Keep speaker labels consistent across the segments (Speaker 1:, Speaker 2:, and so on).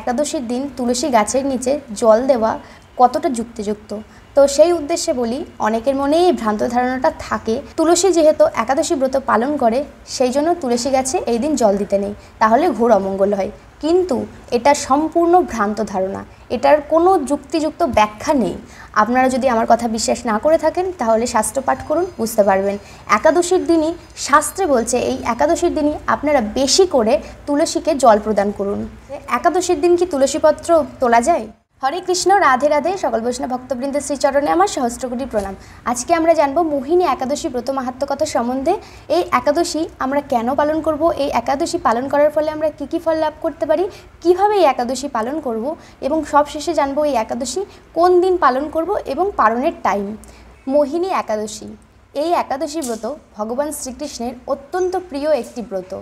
Speaker 1: একাদশীর দিন তুলসী গাছের নিচে জল দেওয়া কতটা যুক্তিযুক্ত। তো সেই উদ্দেশ্যে বলি, অনেকের মনেই এই ভ্রান্ত ধারণাটা থাকে তুলসী যেহেতু একাদশী ব্রত পালন করে সেই জন্য তুলসী গাছে এই দিন জল দিতে নেই, তাহলে ঘোর অমঙ্গল হয়। কিন্তু এটা সম্পূর্ণ ভ্রান্ত ধারণা, এটার কোনো যুক্তিযুক্ত ব্যাখ্যা নেই। আপনারা যদি আমার কথা বিশ্বাস না করে থাকেন তাহলে শাস্ত্র পাঠ করুন, বুঝতে পারবেন। একাদশীর দিনই শাস্ত্রে বলছে এই একাদশীর দিনই আপনারা বেশি করে তুলসীকে জল প্রদান করুন। একাদশীর দিন কি তুলসীপত্র তোলা যায়? হরে কৃষ্ণ, রাধে রাধে। সকল বৈষ্ণব ভক্তবৃন্দের শ্রীচরণে আমার সহস্রকোটি প্রণাম। আজকে আমরা জানবো মোহিনী একাদশী ব্রত মাহাত্ম্য কথা সম্বন্ধে। এই একাদশী আমরা কেন পালন করব, এই একাদশী পালন করার ফলে আমরা কী কী ফল লাভ করতে পারি, কিভাবে এই একাদশী পালন করব, এবং সবশেষে জানবো এই একাদশী কোন দিন পালন করব এবং পালনের টাইম। মোহিনী একাদশী, এই একাদশী ব্রত ভগবান শ্রীকৃষ্ণের অত্যন্ত প্রিয় একটি ব্রত।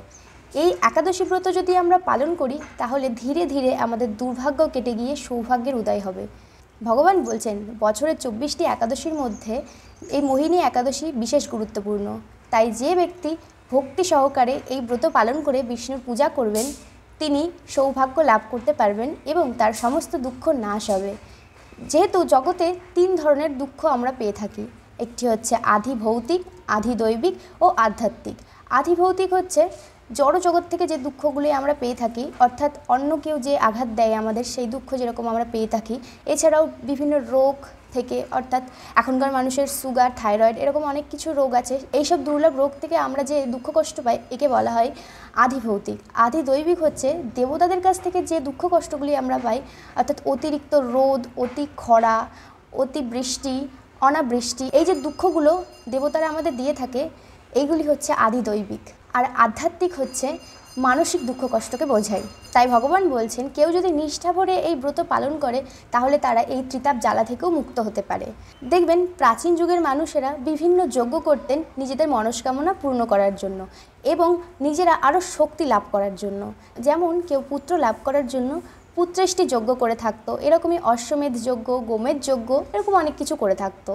Speaker 1: এই একাদশী ব্রত যদি আমরা পালন করি তাহলে ধীরে ধীরে আমাদের দুর্ভাগ্য কেটে গিয়ে সৌভাগ্যের উদয় হবে। ভগবান বলছেন বছরের 24টি একাদশীর মধ্যে এই মোহিনী একাদশী বিশেষ গুরুত্বপূর্ণ। তাই যে ব্যক্তি ভক্তি সহকারে এই ব্রত পালন করে বিষ্ণুর পূজা করবেন তিনি সৌভাগ্য লাভ করতে পারবেন এবং তার সমস্ত দুঃখ নাশ হবে। যেহেতু জগতে 3 ধরনের দুঃখ আমরা পেয়ে থাকি, একটি হচ্ছে আধি ভৌতিক, আধি দৈবিক ও আধ্যাত্মিক। আধি ভৌতিক হচ্ছে জড় জগৎ থেকে যে দুঃখগুলি আমরা পেয়ে থাকি, অর্থাৎ অন্য কেউ যে আঘাত দেয় আমাদের সেই দুঃখ যেরকম আমরা পেয়ে থাকি। এছাড়াও বিভিন্ন রোগ থেকে, অর্থাৎ এখনকার মানুষের সুগার, থাইরয়েড এরকম অনেক কিছু রোগ আছে, এইসব দুর্লভ রোগ থেকে আমরা যে দুঃখ কষ্ট পাই একে বলা হয় আধি ভৌতিক। আধি দৈবিক হচ্ছে দেবতাদের কাছ থেকে যে দুঃখ কষ্টগুলি আমরা পাই, অর্থাৎ অতিরিক্ত রোদ, অতি খরা, অতি বৃষ্টি, অনাবৃষ্টি, এই যে দুঃখগুলো দেবতারা আমাদের দিয়ে থাকে এইগুলি হচ্ছে আধি দৈবিক। আর আধ্যাত্মিক হচ্ছে মানসিক দুঃখ কষ্টকে বোঝায়। তাই ভগবান বলছেন কেউ যদি নিষ্ঠা ভরে এই ব্রত পালন করে তাহলে তারা এই ত্রিতাপ জ্বালা থেকেও মুক্ত হতে পারে। দেখবেন প্রাচীন যুগের মানুষেরা বিভিন্ন যজ্ঞ করতেন নিজেদের মনস্কামনা পূর্ণ করার জন্য এবং নিজেরা আরও শক্তি লাভ করার জন্য। যেমন কেউ পুত্র লাভ করার জন্য পুত্রেষ্টি যজ্ঞ করে থাকতো, এরকমই অশ্বমেধ যজ্ঞ, গোমেধ যজ্ঞ, এরকম অনেক কিছু করে থাকতো।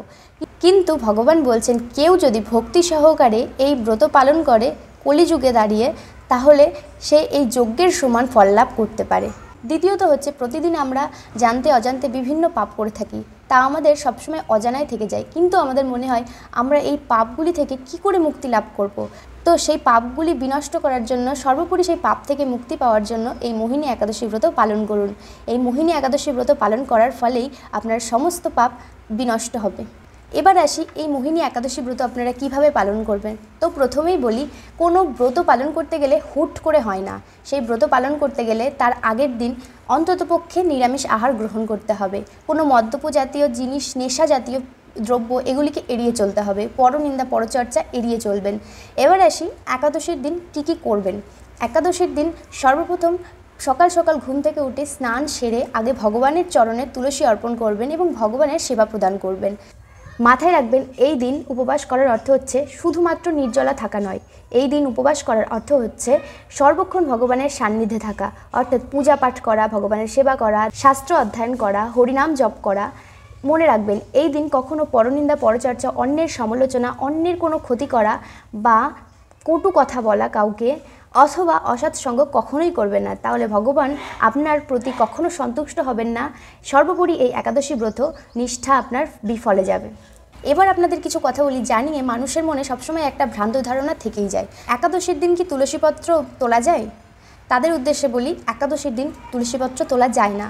Speaker 1: কিন্তু ভগবান বলছেন কেউ যদি ভক্তি সহকারে এই ব্রত পালন করে কলিযুগে দাঁড়িয়ে তাহলে সে এই যজ্ঞের সমান ফল লাভ করতে পারে। দ্বিতীয়ত হচ্ছে প্রতিদিন আমরা জানতে অজান্তে বিভিন্ন পাপ করে থাকি, তা আমাদের সবসময় অজানায় থেকে যায়, কিন্তু আমাদের মনে হয় আমরা এই পাপগুলি থেকে কি করে মুক্তি লাভ করব। তো সেই পাপগুলি বিনষ্ট করার জন্য, সর্বোপরি সেই পাপ থেকে মুক্তি পাওয়ার জন্য এই মোহিনী একাদশী ব্রত পালন করুন। এই মোহিনী একাদশী ব্রত পালন করার ফলেই আপনার সমস্ত পাপ বিনষ্ট হবে। এবার আসি এই মোহিনী একাদশী ব্রত আপনারা কিভাবে পালন করবেন। তো প্রথমেই বলি, কোনো ব্রত পালন করতে গেলে হুট করে হয় না। সেই ব্রত পালন করতে গেলে তার আগের দিন অন্ততপক্ষে নিরামিষ আহার গ্রহণ করতে হবে। কোনো মদ্যপ জাতীয় জিনিস, নেশা জাতীয় দ্রব্য এগুলিকে এড়িয়ে চলতে হবে। পরনিন্দা পরচর্চা এড়িয়ে চলবেন। এবার আসি একাদশীর দিন কি কি করবেন। একাদশীর দিন সর্বপ্রথম সকাল সকাল ঘুম থেকে উঠে স্নান সেরে আগে ভগবানের চরণে তুলসী অর্পণ করবেন এবং ভগবানের সেবা প্রদান করবেন। মাথায় রাখবেন এই দিন উপবাস করার অর্থ হচ্ছে শুধুমাত্র নির্জলা থাকা নয়। এই দিন উপবাস করার অর্থ হচ্ছে সর্বক্ষণ ভগবানের সান্নিধ্যে থাকা, অর্থাৎ পূজা পাঠ করা, ভগবানের সেবা করা, শাস্ত্র অধ্যয়ন করা, হরিনাম জপ করা। মনে রাখবেন এই দিন কখনো পরনিন্দা পরচর্চা, অন্যের সমালোচনা, অন্যের কোনো ক্ষতি করা বা কটু কথা বলা কাউকে অথবা অসৎসঙ্গ কখনোই করবেন না, তাহলে ভগবান আপনার প্রতি কখনো সন্তুষ্ট হবেন না। সর্বোপরি এই একাদশী ব্রত নিষ্ঠা আপনার বিফলে যাবে। এবার আপনাদের কিছু কথা বলি জানিয়ে মানুষের মনে সবসময় একটা ভ্রান্ত ধারণা থেকেই যায়। একাদশীর দিন কি তুলসীপত্র তোলা যায়? তাদের উদ্দেশ্যে বলি একাদশীর দিন তুলসীপত্র তোলা যায় না।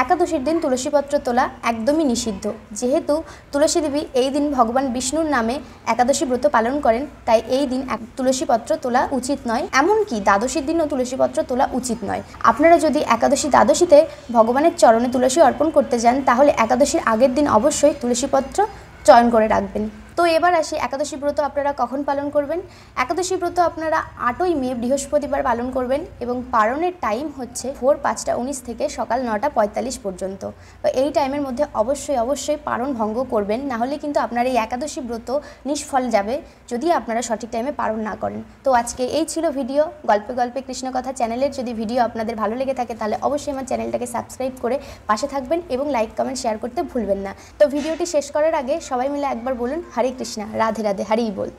Speaker 1: একাদশীর দিন তুলসীপত্র তোলা একদমই নিষিদ্ধ। যেহেতু তুলসী দেবী এই দিন ভগবান বিষ্ণুর নামে একাদশী ব্রত পালন করেন, তাই এই দিন তুলসীপত্র তোলা উচিত নয়। এমনকি দ্বাদশীর দিনও তুলসীপত্র তোলা উচিত নয়। আপনারা যদি একাদশী দ্বাদশীতে ভগবানের চরণে তুলসী অর্পণ করতে যান তাহলে একাদশীর আগের দিন অবশ্যই তুলসীপত্র চয়ন করে রাখবেন। তো এবার আসি একাদশী ব্রত আপনারা কখন পালন করবেন। একাদশী ব্রত আপনারা 8ই মে বৃহস্পতিবার পালন করবেন এবং পালনের টাইম হচ্ছে ভোর 5টা 19 থেকে সকাল 9টা 45 পর্যন্ত। তো এই টাইমের মধ্যে অবশ্যই পালন ভঙ্গ করবেন, নাহলে কিন্তু আপনার এই একাদশী ব্রত নিষ্ফল যাবে যদি আপনারা সঠিক টাইমে পালন না করেন। তো আজকে এই ছিল ভিডিও গল্পে গল্পে কৃষ্ণকথা চ্যানেলের। যদি ভিডিও আপনাদের ভালো লেগে থাকে তাহলে অবশ্যই আমার চ্যানেলটাকে সাবস্ক্রাইব করে পাশে থাকবেন এবং লাইক কমেন্ট শেয়ার করতে ভুলবেন না। তো ভিডিওটি শেষ করার আগে সবাই মিলে একবার বলুন হরে কৃষ্ণা, রাধে রাধে, হরি বল।